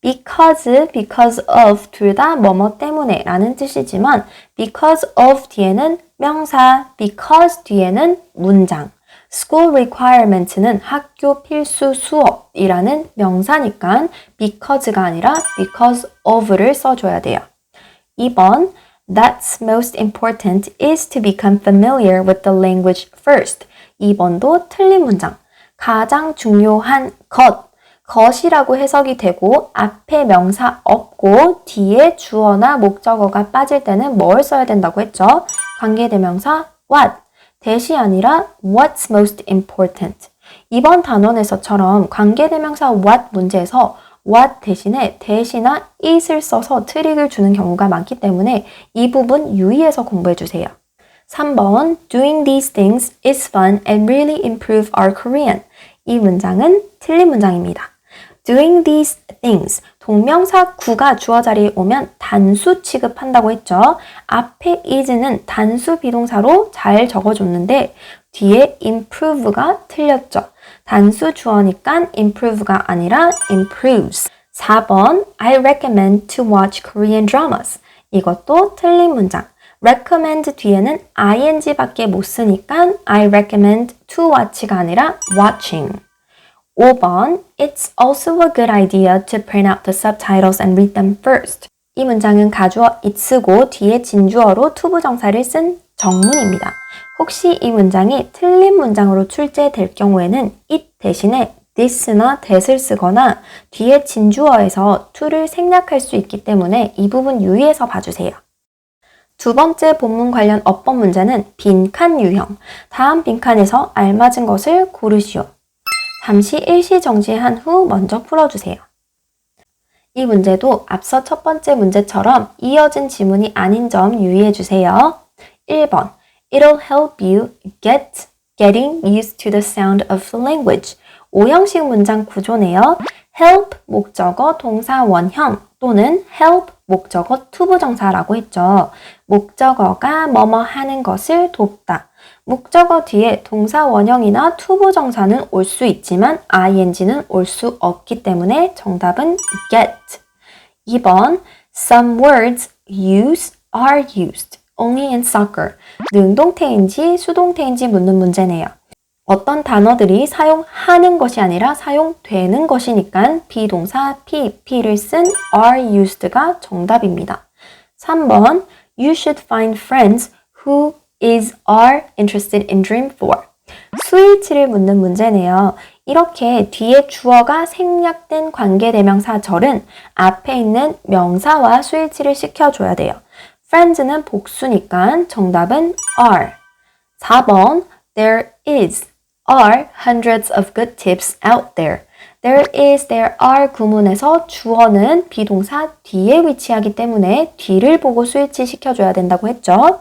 because of 둘 다 뭐뭐 때문에 라는 뜻이지만 because of 뒤에는 명사, because 뒤에는 문장, school requirements는 학교 필수 수업이라는 명사니까 because가 아니라 because of를 써줘야 돼요. 2번, That's most important is to become familiar with the language first. 2번도 틀린 문장. 가장 중요한 것이라고 해석이 되고 앞에 명사 없고 뒤에 주어나 목적어가 빠질 때는 뭘 써야 된다고 했죠? 관계대명사 what, that이 아니라 what's most important. 이번 단원에서처럼 관계대명사 what 문제에서 what 대신에 that이나 is를 써서 트릭을 주는 경우가 많기 때문에 이 부분 유의해서 공부해주세요. 3번 Doing these things is fun and really improve our Korean. 이 문장은 틀린 문장입니다. Doing these things, 동명사 구가 주어 자리에 오면 단수 취급한다고 했죠. 앞에 is는 단수 비동사로 잘 적어줬는데 뒤에 improve가 틀렸죠. 단수 주어니까 improve가 아니라 improves. 4번 I recommend to watch Korean dramas. 이것도 틀린 문장. recommend 뒤에는 ing밖에 못 쓰니까 I recommend to watch가 아니라 watching. 5번 It's also a good idea to print out the subtitles and read them first. 이 문장은 가주어 it쓰고 뒤에 진주어로 투부정사를 쓴 정문입니다. 혹시 이 문장이 틀린 문장으로 출제될 경우에는 it 대신에 this나 that을 쓰거나 뒤에 진주어에서 to를 생략할 수 있기 때문에 이 부분 유의해서 봐주세요. 두 번째 본문 관련 어법 문제는 빈칸 유형. 다음 빈칸에서 알맞은 것을 고르시오. 잠시 일시 정지한 후 먼저 풀어주세요. 이 문제도 앞서 첫 번째 문제처럼 이어진 지문이 아닌 점 유의해주세요. 1번 It'll help you getting used to the sound of the language. O형식 문장 구조네요. help 목적어 동사 원형 또는 help 목적어 투부정사라고 했죠. 목적어가 뭐뭐 하는 것을 돕다. 목적어 뒤에 동사 원형이나 투부정사는 올 수 있지만 ing는 올 수 없기 때문에 정답은 get. 2번 Some words are used only in soccer. 능동태인지 수동태인지 묻는 문제네요. 어떤 단어들이 사용하는 것이 아니라 사용되는 것이니까 비동사 PP를 쓴 are used가 정답입니다. 3번 You should find friends who are interested in Dream4. 수일치를 묻는 문제네요. 이렇게 뒤에 주어가 생략된 관계대명사절은 앞에 있는 명사와 수일치를 시켜줘야 돼요. friends는 복수니까 정답은 are. 4번 There are hundreds of good tips out there. There are 구문에서 주어는 비동사 뒤에 위치하기 때문에 뒤를 보고 스위치 시켜줘야 된다고 했죠.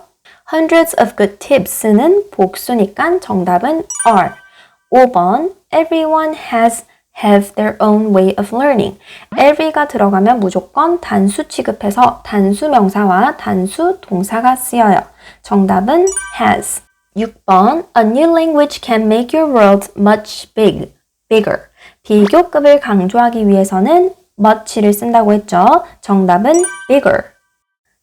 Hundreds of good tips는 복수니까 정답은 are. 5번 Everyone has have their own way of learning. every가 들어가면 무조건 단수 취급해서 단수 명사와 단수 동사가 쓰여요. 정답은 has. 6번 A new language can make your world much bigger. 비교급을 강조하기 위해서는 much를 쓴다고 했죠. 정답은 bigger.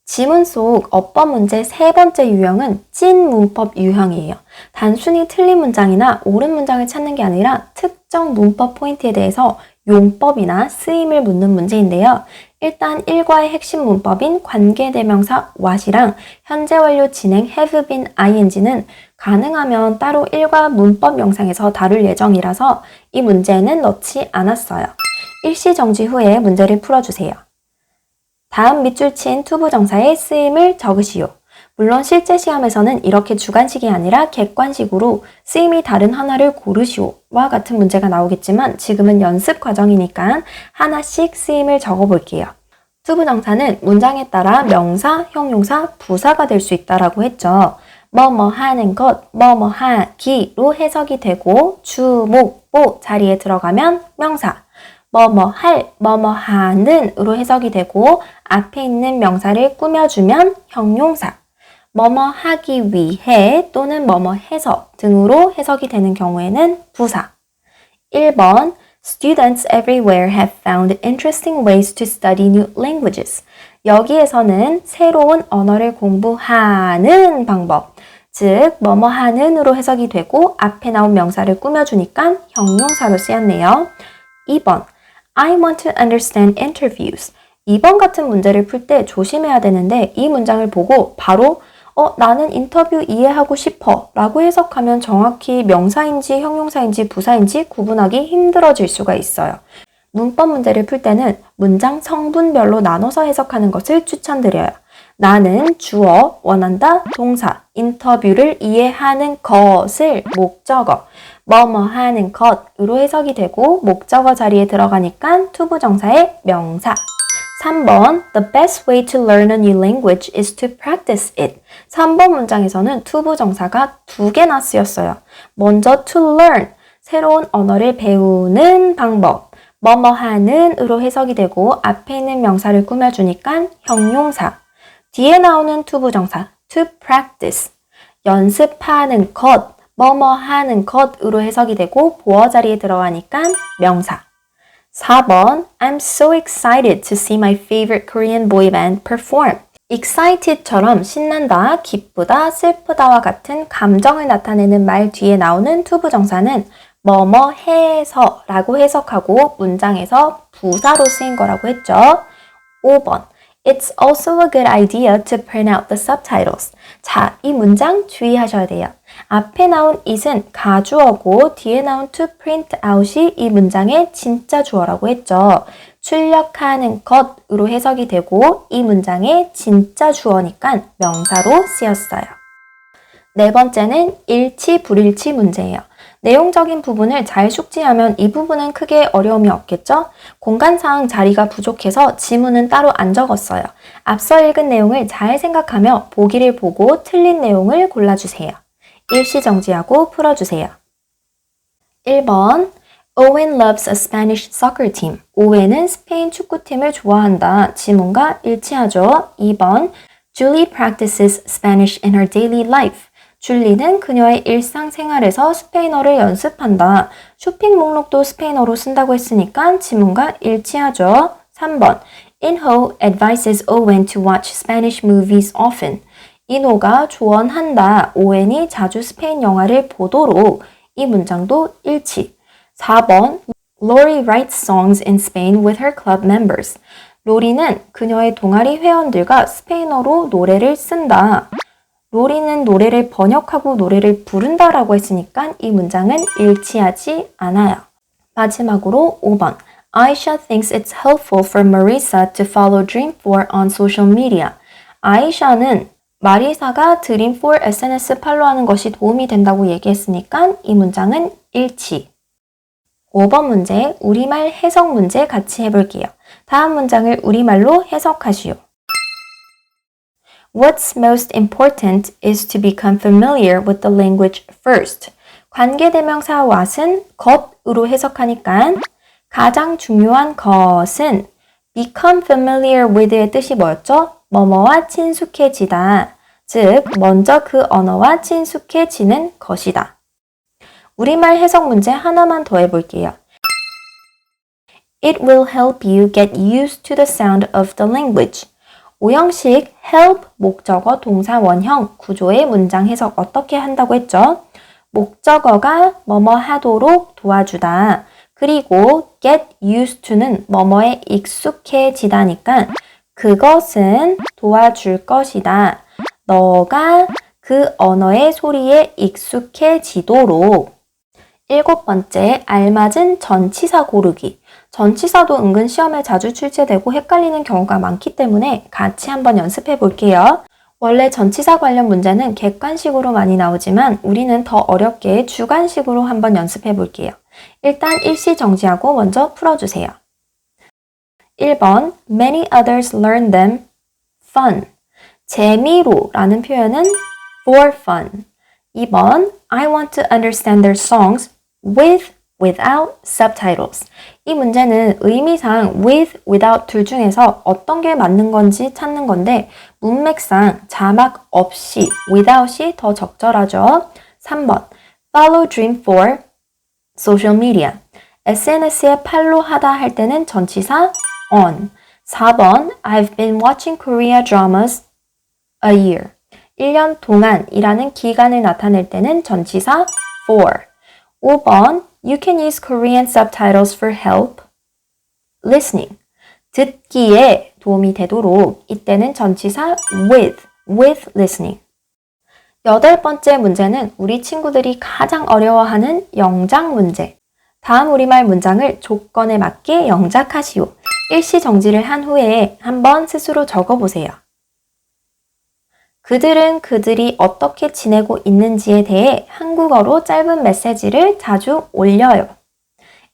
지문 속 어법 문제 세 번째 유형은 찐 문법 유형이에요. 단순히 틀린 문장이나 옳은 문장을 찾는 게 아니라 특정 문법 포인트에 대해서 용법이나 쓰임을 묻는 문제인데요. 일단 1과의 핵심 문법인 관계대명사 what이랑 현재 완료 진행 have been ing는 가능하면 따로 1과 문법 영상에서 다룰 예정이라서 이 문제에는 넣지 않았어요. 일시정지 후에 문제를 풀어주세요. 다음 밑줄 친 투부정사의 쓰임을 적으시오. 물론 실제 시험에서는 이렇게 주관식이 아니라 객관식으로 쓰임이 다른 하나를 고르시오와 같은 문제가 나오겠지만 지금은 연습 과정이니까 하나씩 쓰임을 적어볼게요. 투부정사는 문장에 따라 명사, 형용사, 부사가 될 수 있다라고 했죠. 뭐뭐 하는 것, 뭐뭐 하기로 해석이 되고 주, 목, 보 자리에 들어가면 명사. 뭐뭐 할, 뭐뭐 하는으로 해석이 되고 앞에 있는 명사를 꾸며주면 형용사. 뭐뭐 하기 위해 또는 뭐뭐 해서 등으로 해석이 되는 경우에는 부사. 1번 Students everywhere have found interesting ways to study new languages. 여기에서는 새로운 언어를 공부하는 방법, 즉 뭐뭐 하는으로 해석이 되고 앞에 나온 명사를 꾸며주니까 형용사로 쓰였네요. 2번 I want to understand interviews. 2번 같은 문제를 풀 때 조심해야 되는데 이 문장을 보고 바로 나는 인터뷰 이해하고 싶어 라고 해석하면 정확히 명사인지 형용사인지 부사인지 구분하기 힘들어질 수가 있어요. 문법 문제를 풀 때는 문장 성분별로 나눠서 해석하는 것을 추천드려요. 나는 주어, 원한다, 동사, 인터뷰를 이해하는 것을 목적어, 뭐뭐 하는 것으로 해석이 되고 목적어 자리에 들어가니까 투부정사의 명사. 3번 The best way to learn a new language is to practice it. 3번 문장에서는 투부정사가 두 개나 쓰였어요. 먼저 to learn, 새로운 언어를 배우는 방법. 뭐뭐 하는으로 해석이 되고 앞에 있는 명사를 꾸며주니까 형용사. 뒤에 나오는 투부정사 to practice, 연습하는 것, 뭐뭐 하는 것으로 해석이 되고 보어 자리에 들어가니까 명사. 4번 I'm so excited to see my favorite Korean boy band perform. excited처럼 신난다, 기쁘다, 슬프다와 같은 감정을 나타내는 말 뒤에 나오는 투부정사는 뭐뭐 해서 라고 해석하고 문장에서 부사로 쓰인 거라고 했죠. 5번 It's also a good idea to print out the subtitles. 자, 이 문장 주의하셔야 돼요. 앞에 나온 it은 가주어고 뒤에 나온 to print out이 이 문장의 진짜 주어라고 했죠. 출력하는 것으로 해석이 되고 이 문장의 진짜 주어니까 명사로 쓰였어요. 네 번째는 일치 불일치 문제예요. 내용적인 부분을 잘 숙지하면 이 부분은 크게 어려움이 없겠죠? 공간상 자리가 부족해서 지문은 따로 안 적었어요. 앞서 읽은 내용을 잘 생각하며 보기를 보고 틀린 내용을 골라주세요. 일시정지하고 풀어주세요. 1번 Owen loves a Spanish soccer team. 오웬은 스페인 축구팀을 좋아한다. 지문과 일치하죠. 2번 Julie practices Spanish in her daily life. 줄리는 그녀의 일상생활에서 스페인어를 연습한다. 쇼핑 목록도 스페인어로 쓴다고 했으니까 지문과 일치하죠. 3번 Inho advises Owen to watch Spanish movies often. 인호가 조언한다. 오웬이 자주 스페인 영화를 보도록. 이 문장도 일치. 4번 Lori writes songs in Spain with her club members. 로리는 그녀의 동아리 회원들과 스페인어로 노래를 쓴다. 로리는 노래를 번역하고 노래를 부른다라고 했으니까 이 문장은 일치하지 않아요. 마지막으로 5번 Aisha thinks it's helpful for Marisa to follow Dream4 on social media. 아이샤는 마리사가 드림4 SNS 팔로우하는 것이 도움이 된다고 얘기했으니까 이 문장은 일치. 5번 문제, 우리말 해석 문제 같이 해볼게요. 다음 문장을 우리말로 해석하시오. What's most important is to become familiar with the language first. 관계대명사 what은 것으로 해석하니까 가장 중요한 것은 become familiar with의 뜻이 뭐였죠? 뭐뭐와 친숙해지다. 즉, 먼저 그 언어와 친숙해지는 것이다. 우리말 해석 문제 하나만 더 해볼게요. It will help you get used to the sound of the language. 오형식 help 목적어 동사 원형 구조의 문장 해석 어떻게 한다고 했죠? 목적어가 뭐뭐 하도록 도와주다. 그리고 get used to는 뭐뭐에 익숙해지다니까 그것은 도와줄 것이다. 너가 그 언어의 소리에 익숙해지도록. 7번째, 알맞은 전치사 고르기. 전치사도 은근 시험에 자주 출제되고 헷갈리는 경우가 많기 때문에 같이 한번 연습해 볼게요. 원래 전치사 관련 문제는 객관식으로 많이 나오지만 우리는 더 어렵게 주관식으로 한번 연습해 볼게요. 일단 일시 정지하고 먼저 풀어주세요. 1번, many others learn them fun. 재미로 라는 표현은 for fun. 2번, I want to understand their songs without subtitles. 이 문제는 의미상 with, without 둘 중에서 어떤 게 맞는 건지 찾는 건데 문맥상 자막 없이 without이 더 적절하죠. 3번, follow dream for social media. SNS에 팔로우하다 할 때는 전치사 on. 4번, I've been watching Korea dramas a year. 1년 동안이라는 기간을 나타낼 때는 전치사 for. 5번, you can use Korean subtitles for help listening. 듣기에 도움이 되도록 이때는 전치사 with listening. 8번째 문제는 우리 친구들이 가장 어려워하는 영작 문제. 다음 우리말 문장을 조건에 맞게 영작하시오. 일시 정지를 한 후에 한번 스스로 적어보세요. 그들은 그들이 어떻게 지내고 있는지에 대해 한국어로 짧은 메시지를 자주 올려요.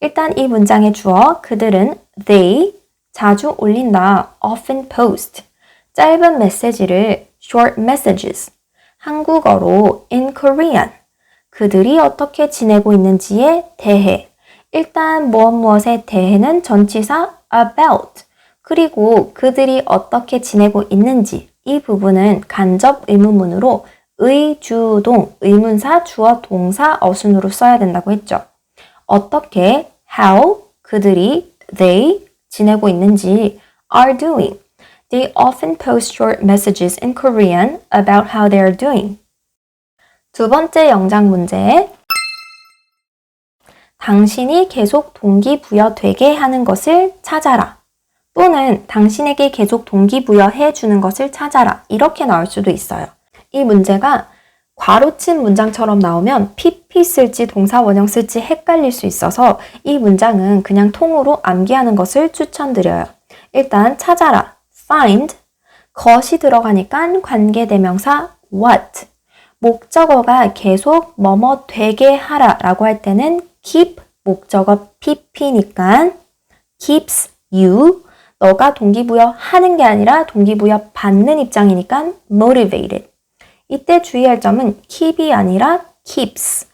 일단 이 문장의 주어 그들은 they 자주 올린다. often post. 짧은 메시지를 short messages. 한국어로 in Korean. 그들이 어떻게 지내고 있는지에 대해. 일단 무엇에 대해는 전치사 about. 그리고 그들이 어떻게 지내고 있는지 이 부분은 간접 의문문으로 의주동, 의문사, 주어, 동사, 어순으로 써야 된다고 했죠. 어떻게, how, 그들이, they, 지내고 있는지, are doing. They often post short messages in Korean about how they are doing. 두 번째 영작 문제. 당신이 계속 동기부여되게 하는 것을 찾아라. 또는 당신에게 계속 동기부여해 주는 것을 찾아라. 이렇게 나올 수도 있어요. 이 문제가 괄호친 문장처럼 나오면 PP 쓸지 동사 원형 쓸지 헷갈릴 수 있어서 이 문장은 그냥 통으로 암기하는 것을 추천드려요. 일단 찾아라. find. 것이 들어가니까 관계대명사 what. 목적어가 계속 뭐뭐 되게 하라 라고 할 때는 keep. 목적어 pp니까 keeps you. 너가 동기부여 하는 게 아니라 동기부여 받는 입장이니까 motivated. 이때 주의할 점은 keep이 아니라 keeps.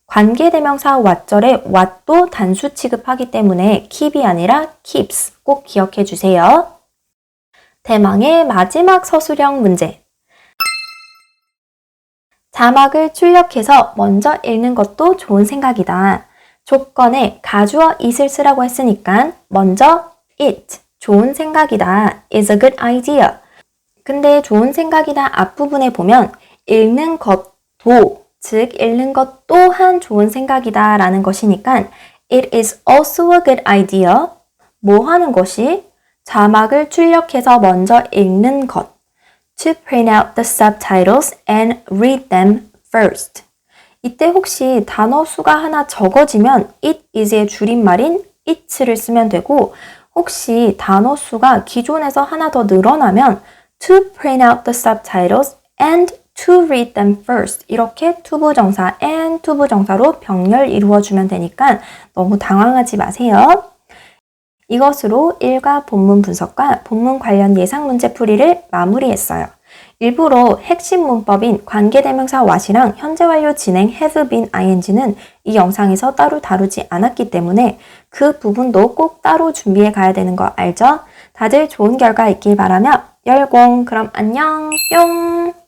관계대명사 what절에 what도 단수 취급하기 때문에 keep이 아니라 keeps. 꼭 기억해 주세요. 대망의 마지막 서술형 문제. 자막을 출력해서 먼저 읽는 것도 좋은 생각이다. 조건에 가주어 it을 쓰라고 했으니까 먼저 it. 좋은 생각이다. is a good idea. 근데 좋은 생각이다 앞부분에 보면 읽는 것도, 즉 읽는 것 또한 좋은 생각이다 라는 것이니까 it is also a good idea. 뭐 하는 것이? 자막을 출력해서 먼저 읽는 것. To print out the subtitles and read them first. 이때 혹시 단어 수가 하나 적어지면 it is의 줄임말인 it를 쓰면 되고 혹시 단어 수가 기존에서 하나 더 늘어나면 to print out the subtitles and to read them first 이렇게 투부정사 and 투부정사로 병렬 이루어주면 되니까 너무 당황하지 마세요. 이것으로 일과 본문 분석과 본문 관련 예상 문제 풀이를 마무리했어요. 일부러 핵심 문법인 관계대명사 what이랑 현재 완료 진행 have been ing는 이 영상에서 따로 다루지 않았기 때문에 그 부분도 꼭 따로 준비해 가야 되는 거 알죠? 다들 좋은 결과 있길 바라며 열공! 그럼 안녕! 뿅!